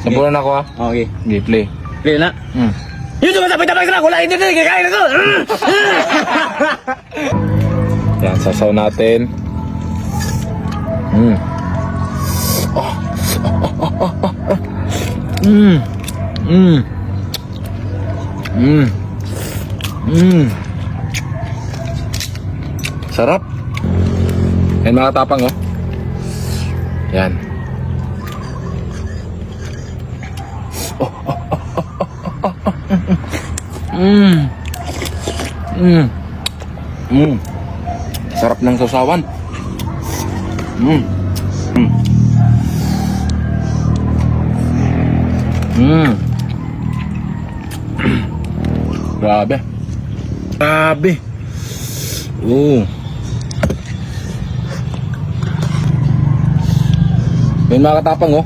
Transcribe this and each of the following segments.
Sabunan ako ha. Okay. Okay, play. Play na. Yun yung masapit-tapay na. Wala hindi na kaya na to. Yan, sasaw natin. Sarap. Yan mga tapang oh. Yan. Sarap ng sausawan. Grabe. Grabe. May mga katapang oh.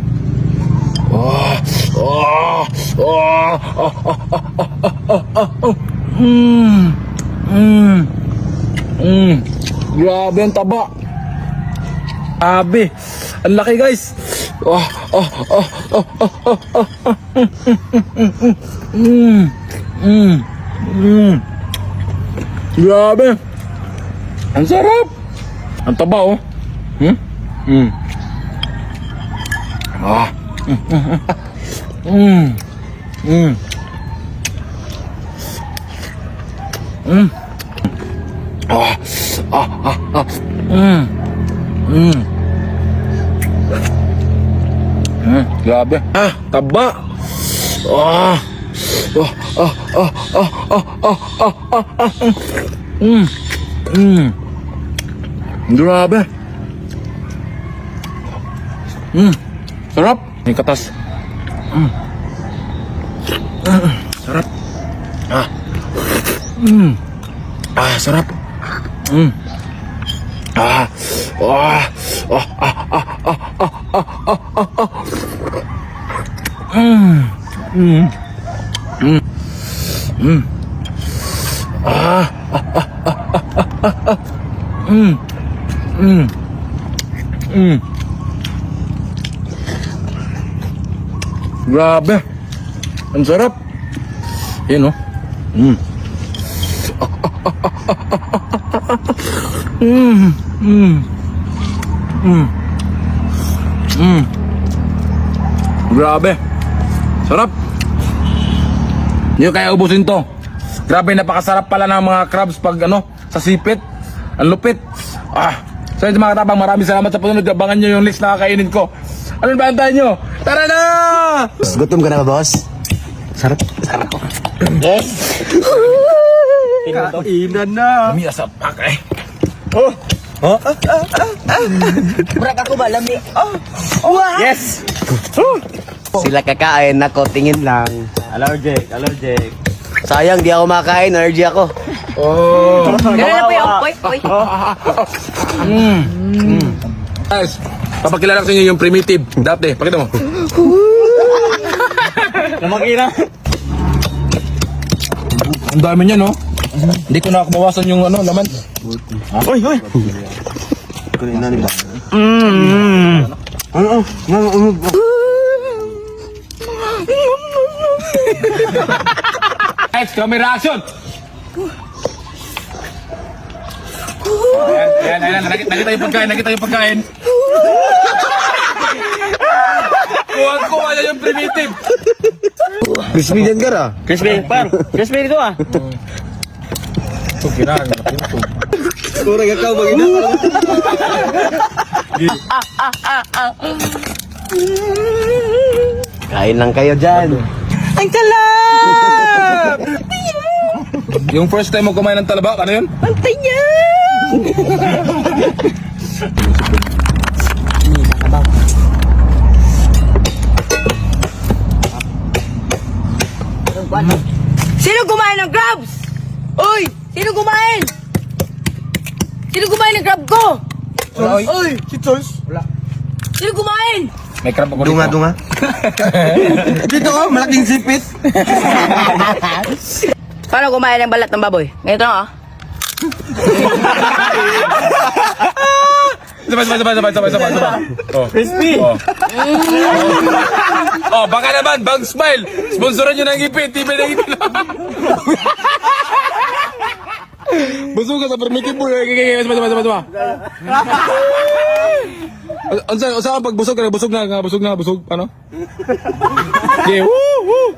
Grabe ang taba. Grabe. Ang laki guys. Grabe. Ang sarap. Ang taba oh. Grabe. Taba. Grabe. Sarap. May katas. Sarap. Sarap. Grabe. Ang sarap. Yan oh. Grabe. Sarap. Hindi ko kaya ubusin to. Grabe, napakasarap pala ng mga crabs pag sa sipit. Ang lupit. So yun mga katabang, maraming salamat sa panonood. Abangan nyo yung list na kakainin ko. Ano ba antayin nyo? Tara na! Gutom ka na ba, boss? Sarap. Sarap ko. Yes. Kainan na. Lami sa pak eh. Brak ako ba? Lami. Yes. Sila kakain, ako tingin lang. Allergic. Sayang, di ako makain. Allergy ako. Ganun na po yung oy. Guys, papakilala ko sa inyo yung primitive. Dati, pakita mo. Namakina. Ang dami niya, no? Hindi ko na mawasan yung laman. Hoy. Kanina ni ba? Guys, camera action! Ayan, nakita yung pagkain. Kuha niya yung primitive. Crispy dyan ka ra. Crispy dito ah. Ito, kinain. Kurang ikaw mag-ina. Kain lang kayo dyan. Ang sarap! Yung first time mo kumain ng talaba, ano yun? Pantay niya! Sino kumain ng crabs? Uy! Sino kumain? Sino kumain ng crab ko? Uy, si Choice. Wala. Sino kumain? May crab ako dito. Dunga. Dito ko, malaking sipit. Paano kumain ng balat ng baboy? Ganito lang sabay. Oh. Crispy. Oh. Oh, baka naman, Bang Smile. Sponsoran nyo ng ipin, TV ng ipin. Busog ka sa permiti po. Sabay. Unsa pag busog ka, busog na. Ano? Okay, woo!